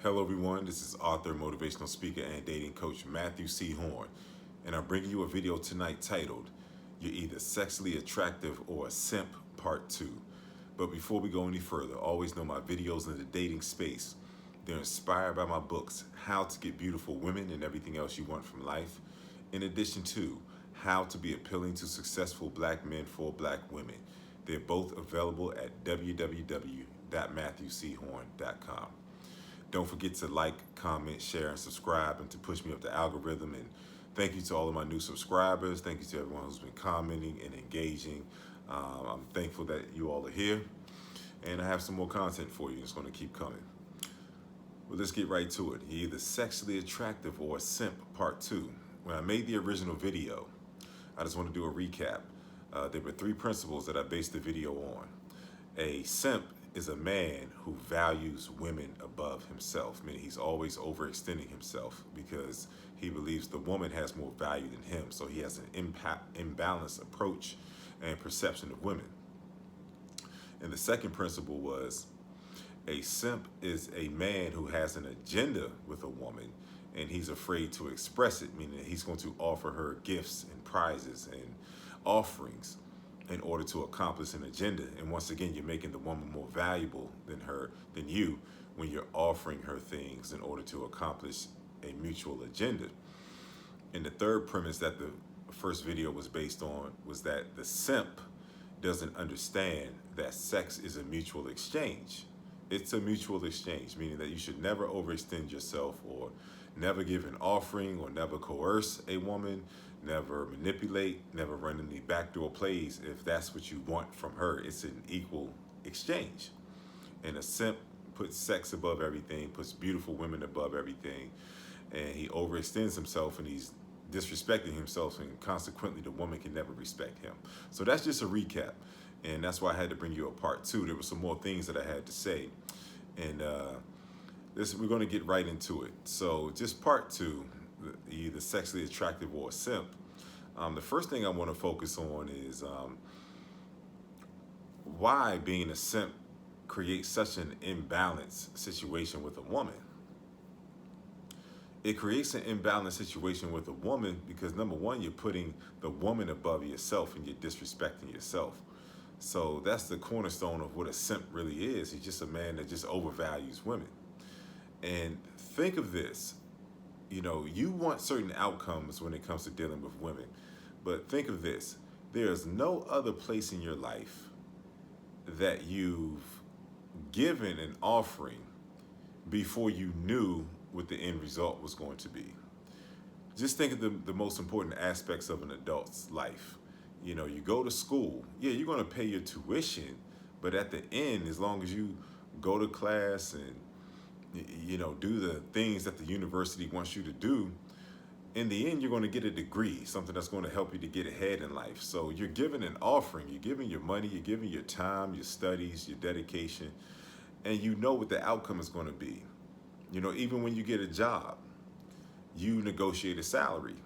Hello everyone, this is author, motivational speaker, and dating coach Matthew C. Horn, and I'm bringing you a video tonight titled, You're Either Sexually Attractive or a Simp, Part 2. But before we go any further, always know my videos in the dating space. They're inspired by my books, How to Get Beautiful Women and Everything Else You Want from Life, in addition to How to Be Appealing to Successful Black Men for Black Women. They're both available at www.matthewchorne.com. Don't forget to like, comment, share, and subscribe, and to push me up the algorithm. And thank you to all of my new subscribers. Thank you to everyone who's been commenting and engaging. I'm thankful that you all are here. And I have some more content for you. It's going to keep coming. Well, let's get right to it. You're either sexually attractive or a simp, part 2. When I made the original video, I just want to do a recap. There were 3 principles that I based the video on. A simp is a man who values women above himself, meaning he's always overextending himself because he believes the woman has more value than him. So he has an imbalanced approach and perception of women. And the second principle was a simp is a man who has an agenda with a woman and he's afraid to express it, meaning that he's going to offer her gifts and prizes and offerings in order to accomplish an agenda. And once again, you're making the woman more valuable than you when you're offering her things in order to accomplish a mutual agenda. And the third premise that the first video was based on was that the simp doesn't understand that sex is a mutual exchange. It's a mutual exchange, meaning that you should never overextend yourself or never give an offering or never coerce a woman, never manipulate, never run any backdoor plays if that's what you want from her. It's an equal exchange. And a simp puts sex above everything, puts beautiful women above everything, and he overextends himself and he's disrespecting himself, and consequently the woman can never respect him. So that's just a recap, and that's why I had to bring you a part 2. There were some more things that I had to say, and we're going to get right into it. So just part 2, either sexually attractive or a simp. The first thing I want to focus on is why being a simp creates such an imbalanced situation with a woman. It creates an imbalanced situation with a woman because, number one, you're putting the woman above yourself and you're disrespecting yourself. So that's the cornerstone of what a simp really is. He's just a man that just overvalues women. And think of this. You know, you want certain outcomes when it comes to dealing with women. But think of this. There is no other place in your life that you've given an offering before you knew what the end result was going to be. Just think of the most important aspects of an adult's life. You know, you go to school. Yeah, you're going to pay your tuition. But at the end, as long as you go to class and do the things that the university wants you to do, in the end, you're going to get a degree, something that's going to help you to get ahead in life. So you're giving an offering, you're giving your money, you're giving your time, your studies, your dedication, and you know what the outcome is going to be. You know, even when you get a job, you negotiate a salary.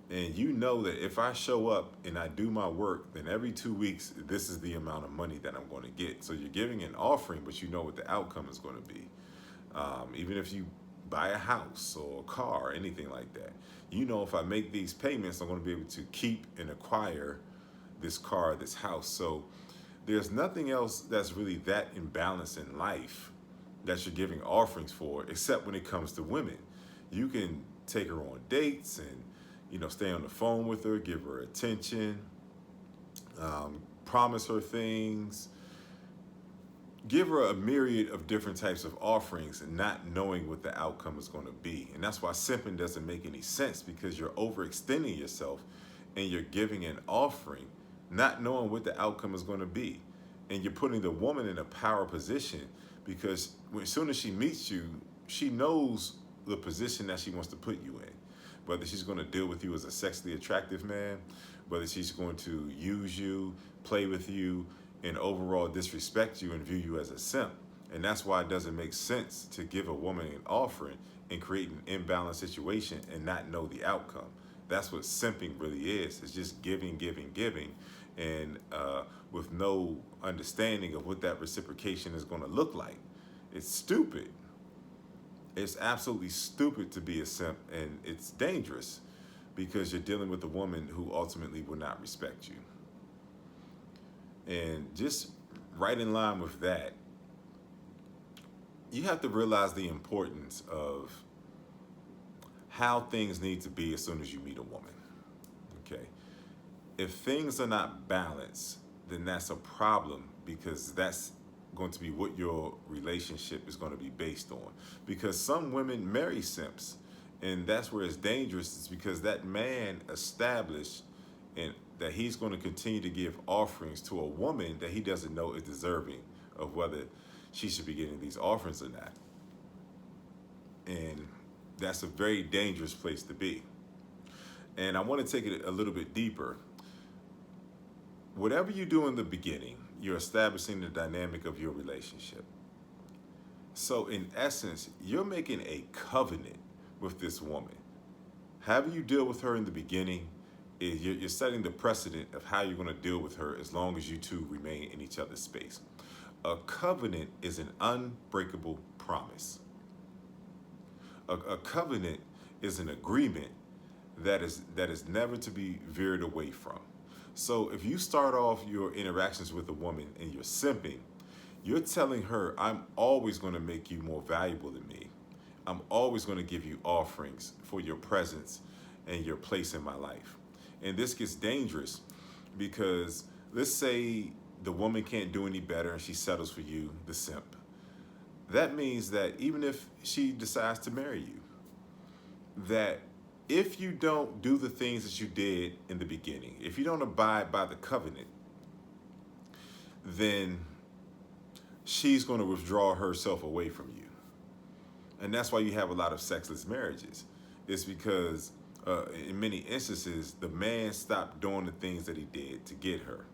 And you know that if I show up and I do my work, then every 2 weeks, this is the amount of money that I'm going to get. So you're giving an offering, but you know what the outcome is going to be. Even if you buy a house or a car or anything like that, you know if I make these payments, I'm going to be able to keep and acquire this car, this house. So there's nothing else that's really that imbalanced in life that you're giving offerings for, except when it comes to women. You can take her on dates and, stay on the phone with her, give her attention, promise her things, give her a myriad of different types of offerings and not knowing what the outcome is going to be. And that's why simping doesn't make any sense, because you're overextending yourself and you're giving an offering, not knowing what the outcome is going to be. And you're putting the woman in a power position because as soon as she meets you, she knows the position that she wants to put you in. Whether she's going to deal with you as a sexually attractive man, whether she's going to use you, play with you, and overall disrespect you and view you as a simp. And that's why it doesn't make sense to give a woman an offering and create an imbalanced situation and not know the outcome. That's what simping really is. It's just giving, giving, giving, and with no understanding of what that reciprocation is going to look like. It's stupid. It's absolutely stupid to be a simp, and it's dangerous because you're dealing with a woman who ultimately will not respect you. And just right in line with that, you have to realize the importance of how things need to be as soon as you meet a woman. Okay. If things are not balanced, then that's a problem because that's going to be what your relationship is going to be based on. Because some women marry simps, and that's where it's dangerous, is because that man established and that he's going to continue to give offerings to a woman that he doesn't know is deserving of whether she should be getting these offerings or not. And that's a very dangerous place to be. And I want to take it a little bit deeper. Whatever you do in the beginning, you're establishing the dynamic of your relationship. So, in essence, you're making a covenant with this woman. However you deal with her in the beginning, you're setting the precedent of how you're going to deal with her as long as you two remain in each other's space. A covenant is an unbreakable promise. A covenant is an agreement that is never to be veered away from. So if you start off your interactions with a woman and you're simping, you're telling her, I'm always going to make you more valuable than me. I'm always going to give you offerings for your presence and your place in my life. And this gets dangerous because let's say the woman can't do any better and she settles for you, the simp. That means that even if she decides to marry you, that if you don't do the things that you did in the beginning, if you don't abide by the covenant, then she's going to withdraw herself away from you. And that's why you have a lot of sexless marriages. It's because in many instances, the man stopped doing the things that he did to get her.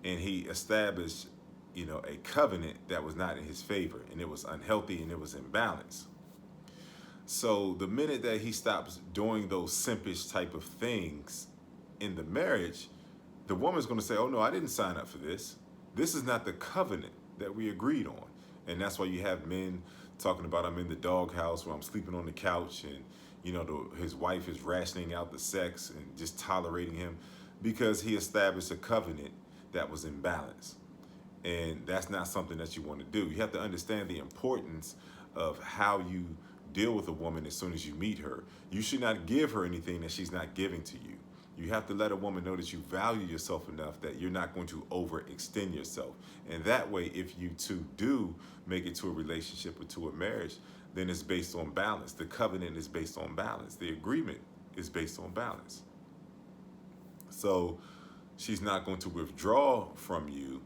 And he established, a covenant that was not in his favor, and it was unhealthy and it was imbalanced. So the minute that he stops doing those simpish type of things in the marriage, the woman's going to say, oh no, I didn't sign up for this. This is not the covenant that we agreed on. And that's why you have men talking about, I'm in the doghouse where I'm sleeping on the couch and, his wife is rationing out the sex and just tolerating him because he established a covenant that was imbalanced. And that's not something that you want to do. You have to understand the importance of how you deal with a woman as soon as you meet her. You should not give her anything that she's not giving to you. You have to let a woman know that you value yourself enough that you're not going to overextend yourself. And that way, if you two do make it to a relationship or to a marriage, then it's based on balance. The covenant is based on balance. The agreement is based on balance. So she's not going to withdraw from you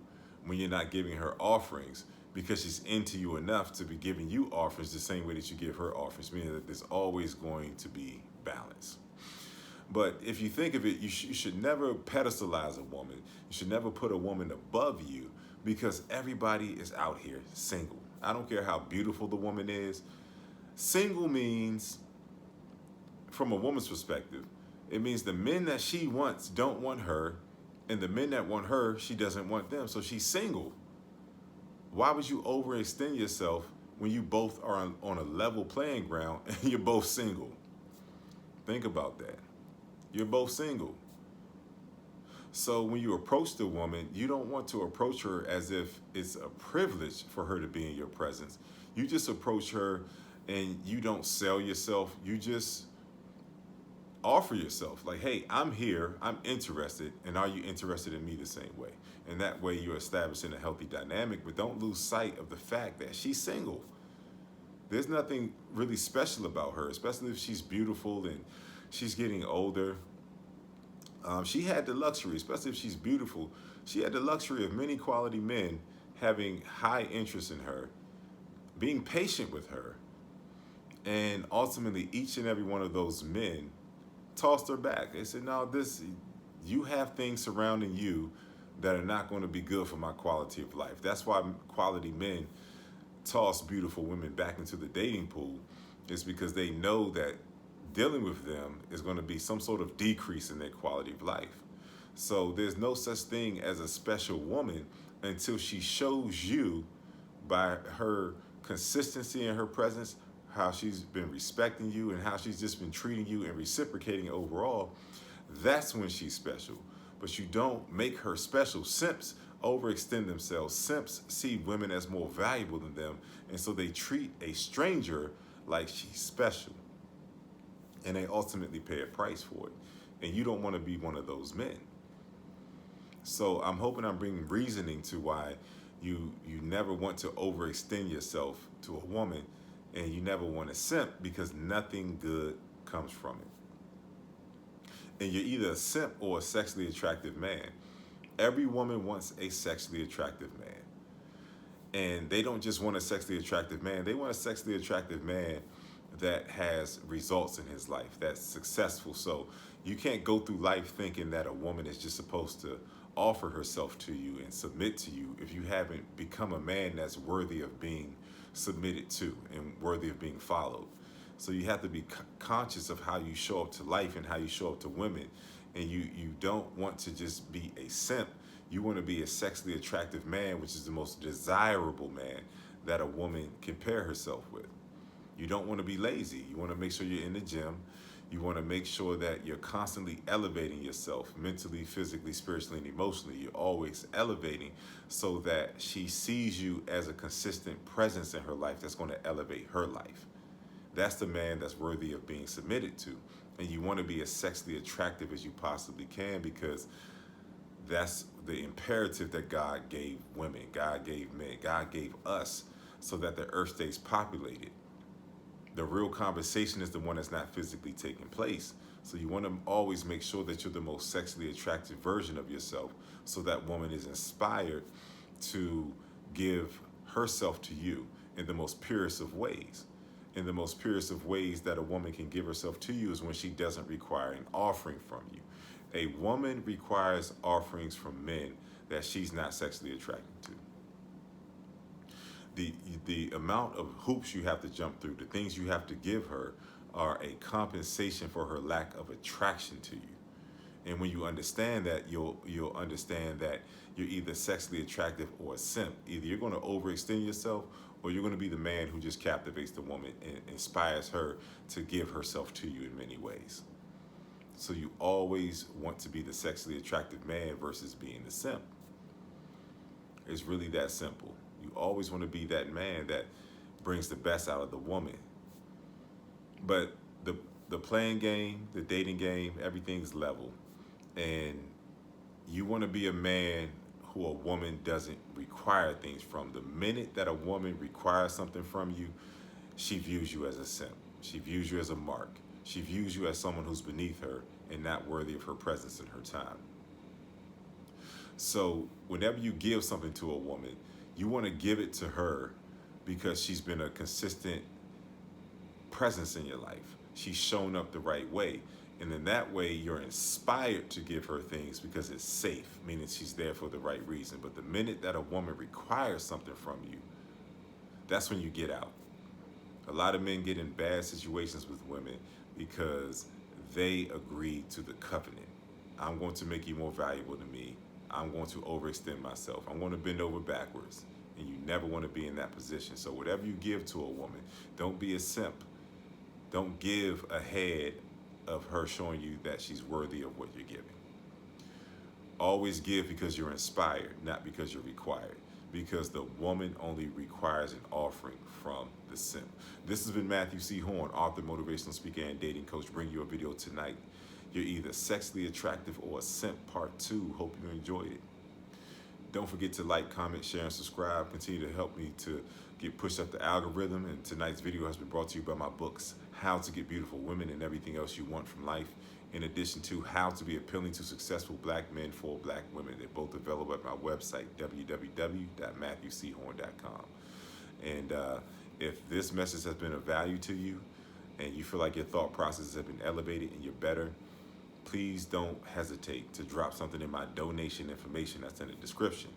when you're not giving her offerings because she's into you enough to be giving you offerings the same way that you give her offerings, meaning that there's always going to be balance. But if you think of it, you should never pedestalize a woman. You should never put a woman above you because everybody is out here single. I don't care how beautiful the woman is. Single means, from a woman's perspective, it means the men that she wants don't want her, and the men that want her, she doesn't want them. So she's single. Why would you overextend yourself when you both are on a level playing ground and you're both single? Think about that. You're both single. So when you approach the woman, you don't want to approach her as if it's a privilege for her to be in your presence. You just approach her and you don't sell yourself. You just offer yourself like, hey, I'm here, I'm interested, and are you interested in me the same way? And that way you're establishing a healthy dynamic, but don't lose sight of the fact that she's single. There's nothing really special about her, especially if she's beautiful and she's getting older. She had the luxury, especially if she's beautiful, she had the luxury of many quality men having high interest in her, being patient with her, and ultimately each and every one of those men tossed her back. They said, no, you have things surrounding you that are not going to be good for my quality of life. That's why quality men toss beautiful women back into the dating pool, is because they know that dealing with them is going to be some sort of decrease in their quality of life. So there's no such thing as a special woman until she shows you by her consistency in her presence, how she's been respecting you, and how she's just been treating you and reciprocating overall, that's when she's special. But you don't make her special. Simps overextend themselves. Simps see women as more valuable than them, and so they treat a stranger like she's special. And they ultimately pay a price for it. And you don't want to be one of those men. So I'm hoping I'm bringing reasoning to why you never want to overextend yourself to a woman, and you never want to simp, because nothing good comes from it. And you're either a simp or a sexually attractive man. Every woman wants a sexually attractive man. And they don't just want a sexually attractive man, they want a sexually attractive man that has results in his life, that's successful. So you can't go through life thinking that a woman is just supposed to offer herself to you and submit to you if you haven't become a man that's worthy of being submitted to and worthy of being followed. So you have to be conscious of how you show up to life and how you show up to women. And you don't want to just be a simp. You want to be a sexually attractive man, which is the most desirable man that a woman can pair herself with. You don't want to be lazy. You want to make sure you're in the gym. You want to make sure that you're constantly elevating yourself mentally, physically, spiritually, and emotionally. You're always elevating so that she sees you as a consistent presence in her life that's going to elevate her life. That's the man that's worthy of being submitted to. And you want to be as sexually attractive as you possibly can, because that's the imperative that God gave women, God gave men, God gave us, so that the earth stays populated. The real conversation is the one that's not physically taking place. So you want to always make sure that you're the most sexually attractive version of yourself, so that woman is inspired to give herself to you in the most purest of ways. In the most purest of ways that a woman can give herself to you is when she doesn't require an offering from you. A woman requires offerings from men that she's not sexually attracted to. The amount of hoops you have to jump through, the things you have to give her, are a compensation for her lack of attraction to you. And when you understand that, you'll understand that you're either sexually attractive or a simp. Either you're going to overextend yourself, or you're going to be the man who just captivates the woman and inspires her to give herself to you in many ways. So you always want to be the sexually attractive man versus being the simp. It's really that simple. You always want to be that man that brings the best out of the woman. But the playing game, the dating game, everything's level. And you want to be a man who a woman doesn't require things from. The minute that a woman requires something from you, she views you as a simp. She views you as a mark. She views you as someone who's beneath her and not worthy of her presence and her time. So whenever you give something to a woman, you want to give it to her because she's been a consistent presence in your life. She's shown up the right way. And in that way, you're inspired to give her things because it's safe, meaning she's there for the right reason. But the minute that a woman requires something from you, that's when you get out. A lot of men get in bad situations with women because they agree to the covenant. I'm going to make you more valuable to me. I'm going to overextend myself. I'm going to bend over backwards. And you never want to be in that position. So whatever you give to a woman, don't be a simp. Don't give ahead of her showing you that she's worthy of what you're giving. Always give because you're inspired, not because you're required. Because the woman only requires an offering from the simp. This has been Matthew C. Horne, author, motivational speaker, and dating coach, bringing you a video tonight. You're either sexually attractive or a simp, part 2. Hope you enjoyed it. Don't forget to like, comment, share, and subscribe. Continue to help me to get pushed up the algorithm. And tonight's video has been brought to you by my books, How to Get Beautiful Women and Everything Else You Want from Life, in addition to How to Be Appealing to Successful Black Men for Black Women. They're both available at my website, www.matthewchorne.com. And if this message has been of value to you and you feel like your thought processes have been elevated and you're better, please don't hesitate to drop something in my donation information that's in the description.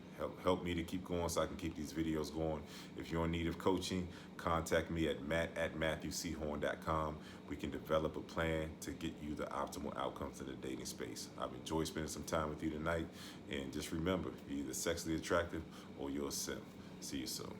Help me to keep going so I can keep these videos going. If you're in need of coaching, contact me at matt@matthewchorne.com. We can develop a plan to get you the optimal outcomes in the dating space. I've enjoyed spending some time with you tonight. And just remember, you're either sexually attractive or you're a simp. See you soon.